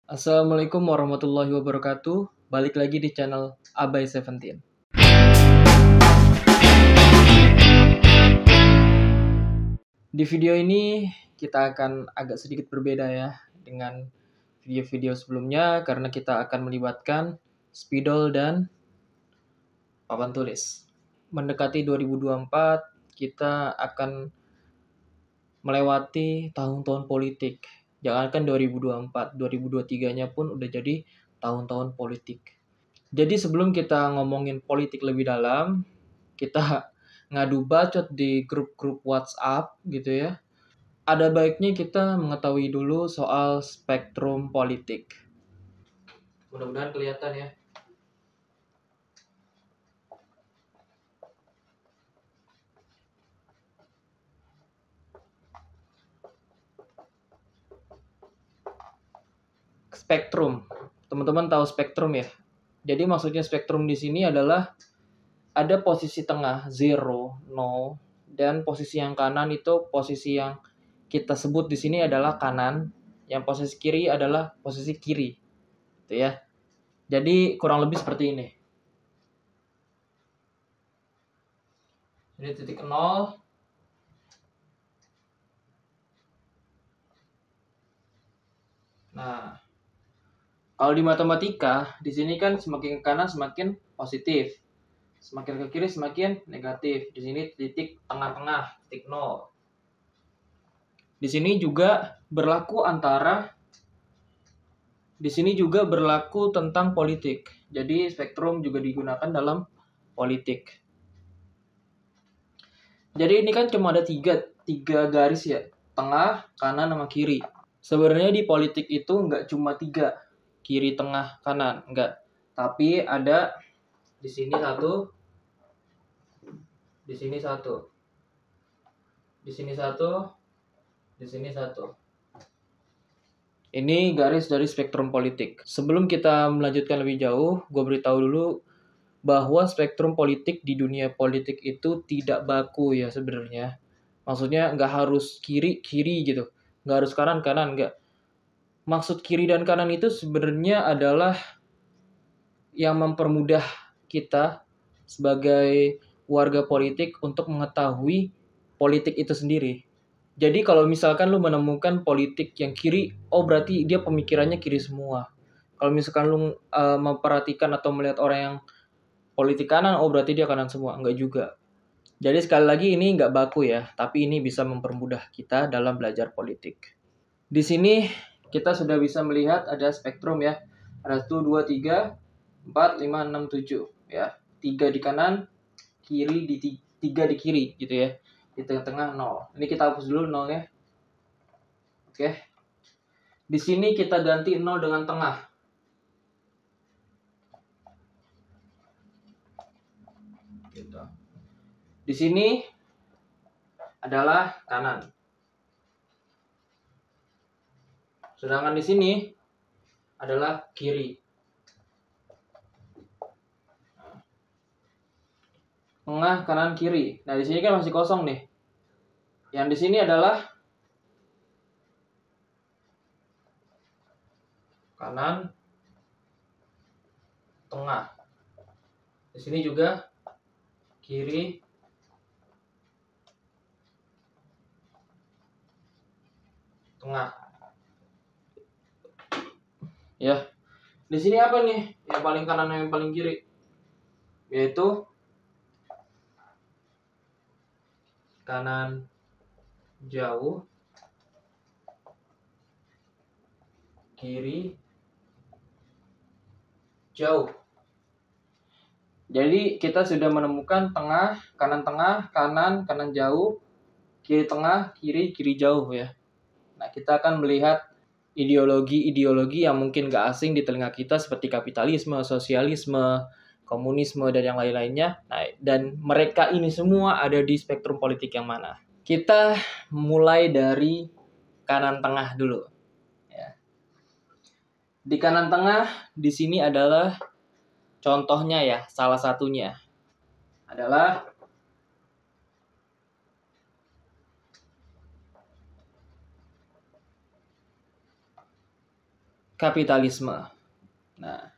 Assalamualaikum warahmatullahi wabarakatuh. Balik lagi di channel Abai Seventeen. Di video ini kita akan agak sedikit berbeda ya dengan video-video sebelumnya karena kita akan melibatkan spidol dan papan tulis. Mendekati 2024, kita akan melewati tahun-tahun politik. Jangankan 2024, 2023-nya pun udah jadi tahun-tahun politik. Jadi sebelum kita ngomongin politik lebih dalam, kita ngadu bacot di grup-grup WhatsApp gitu ya. Ada baiknya kita mengetahui dulu soal spektrum politik. Mudah-mudahan kelihatan ya. Spektrum. Teman-teman tahu spektrum ya? Jadi maksudnya spektrum di sini adalah ada posisi tengah, 0, 0, dan posisi yang kanan itu posisi yang kita sebut di sini adalah kanan, yang posisi kiri adalah posisi kiri. Gitu ya. Jadi kurang lebih seperti ini. Ini titik 0. Nah, kalau di matematika, di sini kan semakin ke kanan semakin positif. Semakin ke kiri semakin negatif. Di sini titik tengah-tengah, titik 0. Di sini juga berlaku tentang politik. Jadi spektrum juga digunakan dalam politik. Jadi ini kan cuma ada tiga garis ya, tengah, kanan, sama kiri. Sebenarnya di politik itu nggak cuma 3, kiri, tengah, kanan, nggak. Tapi ada di sini 1, di sini 1, di sini 1, di sini 1. Ini garis dari spektrum politik. Sebelum kita melanjutkan lebih jauh, gue beritahu dulu bahwa spektrum politik di dunia politik itu tidak baku ya sebenarnya. Maksudnya nggak harus kiri-kiri gitu. Nggak harus kanan-kanan, nggak. Maksud kiri dan kanan itu sebenarnya adalah yang mempermudah kita sebagai warga politik untuk mengetahui politik itu sendiri. Jadi kalau misalkan lu menemukan politik yang kiri, oh berarti dia pemikirannya kiri semua. Kalau misalkan lu memperhatikan atau melihat orang yang politik kanan, oh berarti dia kanan semua. Enggak juga. Jadi sekali lagi ini nggak baku ya, tapi ini bisa mempermudah kita dalam belajar politik. Di sini kita sudah bisa melihat ada spektrum ya. Ada 1, 2, 3, 4, 5, 6, 7 ya. 3 di kanan, 3 di kiri gitu ya. Di tengah-tengah 0. Ini kita hapus dulu 0 ya. Oke. Di sini kita ganti 0 dengan tengah. Gitu. Di sini adalah kanan. Sedangkan di sini adalah kiri. Tengah, kanan, kiri. Nah, di sini kan masih kosong nih. Yang di sini adalah kanan, tengah. Di sini juga kiri, tengah. Ya. Di sini apa nih? Yang paling kanan dan yang paling kiri? Yaitu kanan jauh, kiri jauh. Jadi kita sudah menemukan tengah, kanan jauh, kiri tengah, kiri jauh ya. Nah, kita akan melihat ideologi-ideologi yang mungkin gak asing di telinga kita seperti kapitalisme, sosialisme, komunisme, dan yang lain-lainnya. Nah, dan mereka ini semua ada di spektrum politik yang mana? Kita mulai dari kanan tengah dulu. Ya. Di kanan tengah, di sini adalah contohnya ya, salah satunya adalah kapitalisme. Nah,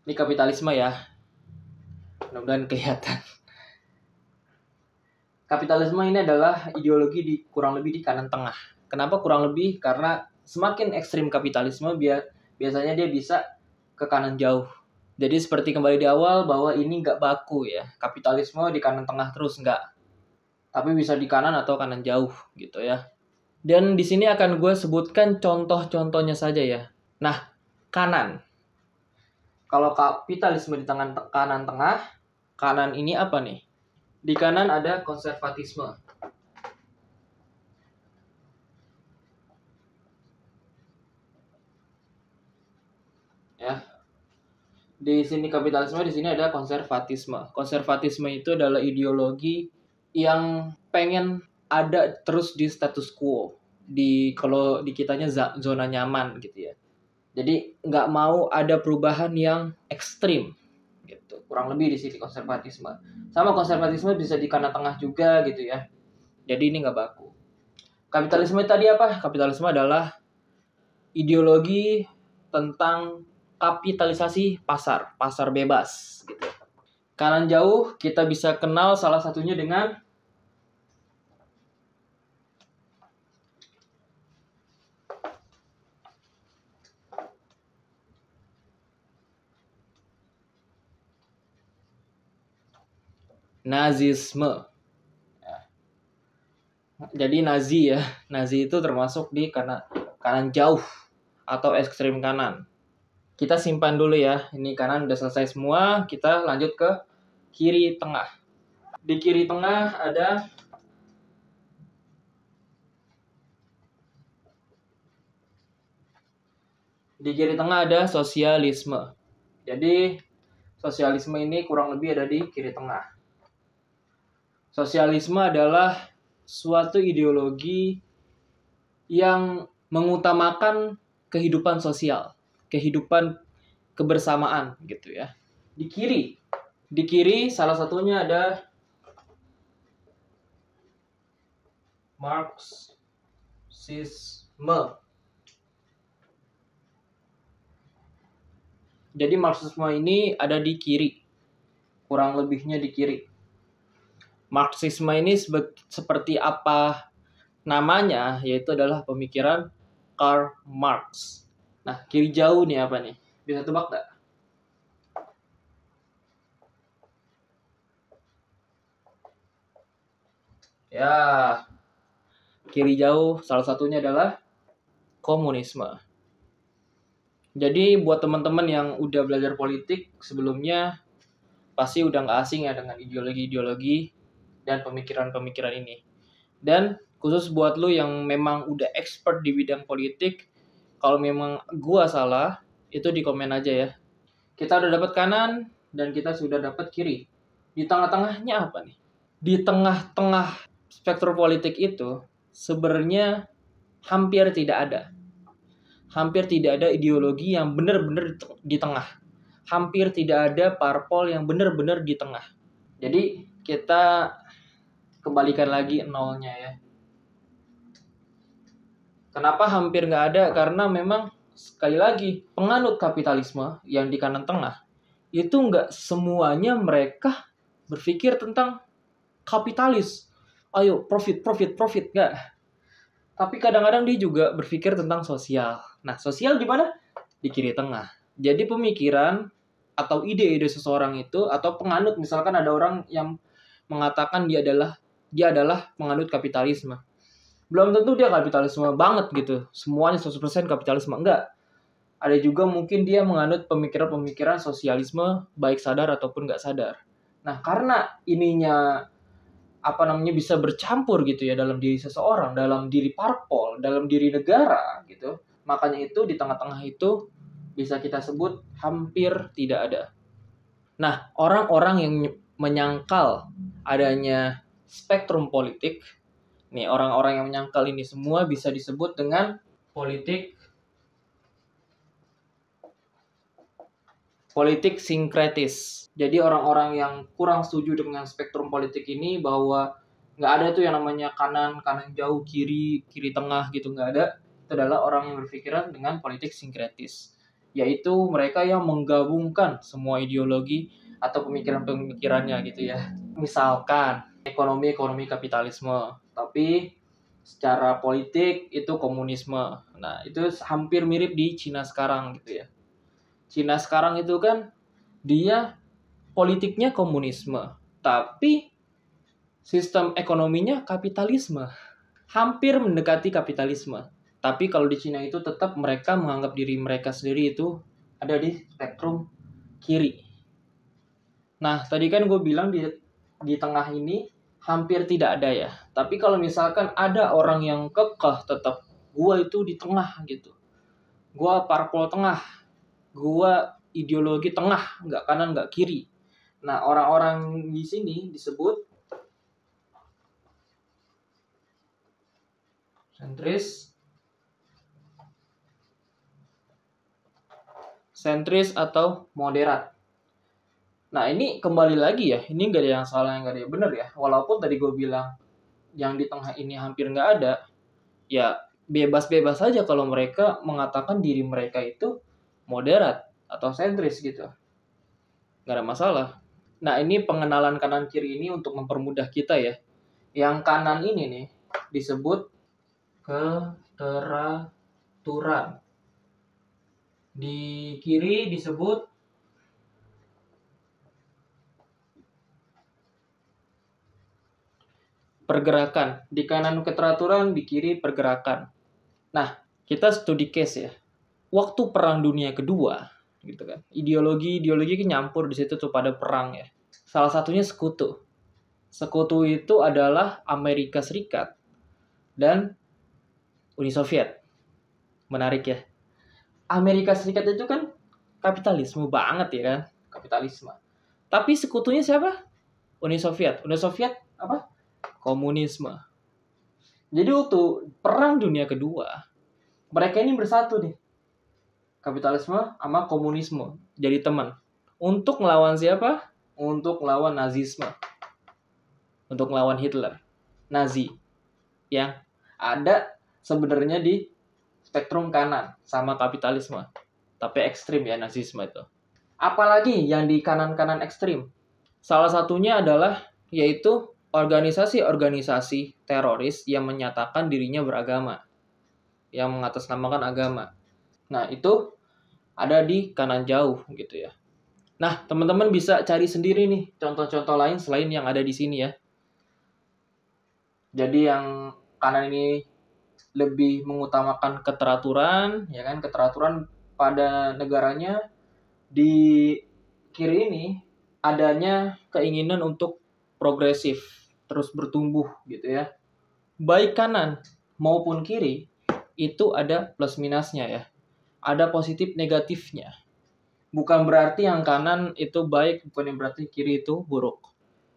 ini kapitalisme ya. Mudah-mudahan kelihatan. Kapitalisme ini adalah ideologi kurang lebih di kanan tengah. Kenapa kurang lebih? Karena semakin ekstrim kapitalisme biasanya dia bisa ke kanan jauh. Jadi seperti kembali di awal bahwa ini nggak baku ya. Kapitalisme di kanan tengah terus nggak. Tapi bisa di kanan atau kanan jauh gitu ya. Dan di sini akan gue sebutkan contoh-contohnya saja ya. Nah, kanan. Kalau kapitalisme di kanan tengah, kanan ini apa nih? Di kanan ada konservatisme. Ya. Di sini kapitalisme, di sini ada konservatisme. Konservatisme itu adalah ideologi yang pengen ada terus di status quo. Kalau di kitanya zona nyaman gitu ya. Jadi nggak mau ada perubahan yang ekstrim gitu. Kurang lebih di sini konservatisme. Sama konservatisme bisa di kanan tengah juga gitu ya. Jadi ini nggak baku. Kapitalisme tadi apa? Kapitalisme adalah ideologi tentang kapitalisasi pasar bebas gitu. Kanan jauh kita bisa kenal salah satunya dengan Nazisme. Jadi Nazi ya. Nazi itu termasuk di kanan jauh atau ekstrim kanan. Kita simpan dulu ya. Ini kanan udah selesai semua. Kita lanjut ke kiri tengah. Di kiri tengah ada sosialisme. Jadi sosialisme ini kurang lebih ada di kiri tengah. Sosialisme adalah suatu ideologi yang mengutamakan kehidupan sosial, kehidupan kebersamaan gitu ya. Di kiri salah satunya ada Marxisme. Jadi Marxisme ini ada di kiri, kurang lebihnya di kiri. Marxisme ini seperti apa namanya, yaitu adalah pemikiran Karl Marx. Nah, kiri jauh nih apa nih? Bisa tebak nggak? Ya, kiri jauh salah satunya adalah komunisme. Jadi buat teman-teman yang udah belajar politik sebelumnya, pasti udah nggak asing ya dengan ideologi-ideologi dan pemikiran-pemikiran ini. Dan khusus buat lu yang memang udah expert di bidang politik, kalau memang gua salah, itu di komen aja ya. Kita udah dapat kanan dan kita sudah dapat kiri. Di tengah-tengahnya apa nih? Di tengah-tengah spektrum politik itu sebenarnya hampir tidak ada. Hampir tidak ada ideologi yang benar-benar di tengah. Hampir tidak ada parpol yang benar-benar di tengah. Jadi kita kembalikan lagi nolnya ya. Kenapa hampir nggak ada? Karena memang sekali lagi penganut kapitalisme yang di kanan tengah itu nggak semuanya mereka berpikir tentang kapitalis. Ayo profit nggak. Tapi kadang-kadang dia juga berpikir tentang sosial. Nah sosial di mana? Di kiri tengah. Jadi pemikiran atau ide-ide seseorang itu atau penganut, misalkan ada orang yang mengatakan dia adalah penganut kapitalisme. Belum tentu dia kapitalisme banget gitu. Semuanya 100% kapitalisme. Enggak. Ada juga mungkin dia menganut pemikiran-pemikiran sosialisme baik sadar ataupun nggak sadar. Nah, karena ininya bisa bercampur gitu ya dalam diri seseorang, dalam diri parpol, dalam diri negara gitu. Makanya itu di tengah-tengah itu bisa kita sebut hampir tidak ada. Nah, orang-orang yang menyangkal adanya spektrum politik, nih orang-orang yang menyangkal ini semua bisa disebut dengan politik sinkretis. Jadi orang-orang yang kurang setuju dengan spektrum politik ini bahwa nggak ada tuh yang namanya kanan jauh, kiri tengah gitu, nggak ada. itu adalah orang yang berpikiran dengan politik sinkretis, yaitu mereka yang menggabungkan semua ideologi atau pemikiran-pemikirannya gitu ya. Misalkan ekonomi kapitalisme, tapi secara politik itu komunisme. Nah, itu hampir mirip di Cina sekarang gitu ya. Cina sekarang itu kan dia politiknya komunisme, tapi sistem ekonominya kapitalisme. Hampir mendekati kapitalisme. Tapi kalau di Cina itu tetap mereka menganggap diri mereka sendiri itu ada di spektrum kiri. Nah, tadi kan gue bilang di tengah ini hampir tidak ada ya. Tapi kalau misalkan ada orang yang kekeh tetap gue itu di tengah gitu. Gue parpol tengah. Gue ideologi tengah, nggak kanan, nggak kiri. Nah, orang-orang di sini disebut sentris atau moderat. Nah, ini kembali lagi ya, ini nggak ada yang salah, yang nggak ada yang benar ya. Walaupun tadi gue bilang yang di tengah ini hampir nggak ada, ya bebas-bebas saja kalau mereka mengatakan diri mereka itu moderat atau sentris gitu. Nggak ada masalah. Nah, ini pengenalan kanan kiri ini untuk mempermudah kita ya. Yang kanan ini nih disebut keteraturan. Di kiri disebut pergerakan. Di kanan keteraturan, di kiri pergerakan. Nah, kita studi case ya. Waktu Perang Dunia Kedua, gitu kan. Ideologi nyampur di situ tuh pada perang ya. Salah satunya sekutu. Sekutu itu adalah Amerika Serikat dan Uni Soviet. Menarik ya. Amerika Serikat itu kan kapitalisme banget ya kan. Kapitalisme. Tapi sekutunya siapa? Uni Soviet. Uni Soviet apa? Komunisme. Jadi waktu Perang Dunia Kedua, mereka ini bersatu nih. Kapitalisme sama komunisme. Jadi teman. Untuk melawan siapa? Untuk melawan nazisme. Untuk melawan Hitler. Nazi. Yang ada sebenarnya di spektrum kanan sama kapitalisme. Tapi ekstrim ya nazisme itu. Apalagi yang di kanan-kanan ekstrim. Salah satunya adalah yaitu organisasi-organisasi teroris yang menyatakan dirinya beragama. Yang mengatasnamakan agama. Nah, itu ada di kanan jauh gitu ya. Nah, teman-teman bisa cari sendiri nih contoh-contoh lain selain yang ada di sini ya. Jadi yang kanan ini lebih mengutamakan keteraturan, ya kan? Keteraturan pada negaranya. Di kiri ini adanya keinginan untuk progresif, terus bertumbuh gitu ya. Baik kanan maupun kiri itu ada plus minusnya ya. Ada positif negatifnya. Bukan berarti yang kanan itu baik, bukan berarti kiri itu buruk.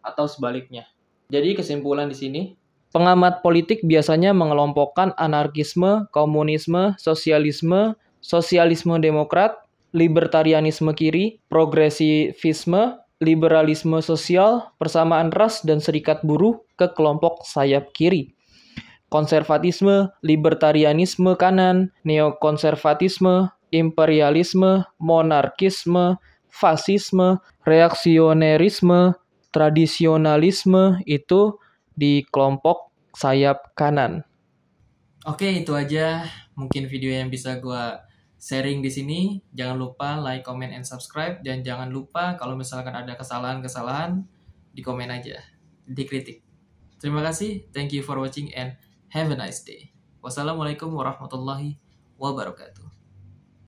Atau sebaliknya. Jadi kesimpulan di sini, pengamat politik biasanya mengelompokkan anarkisme, komunisme, sosialisme demokrat, libertarianisme kiri, progresivisme, liberalisme sosial, persamaan ras, dan serikat buruh ke kelompok sayap kiri. Konservatisme, libertarianisme kanan, neokonservatisme, imperialisme, monarkisme, fasisme, reaksionerisme, tradisionalisme itu di kelompok sayap kanan. Oke, itu aja mungkin video yang bisa gue sharing di sini. Jangan lupa like, comment, and subscribe. Dan jangan lupa kalau misalkan ada kesalahan-kesalahan, di komen aja, dikritik. Terima kasih, thank you for watching and have a nice day. Wassalamualaikum warahmatullahi wabarakatuh.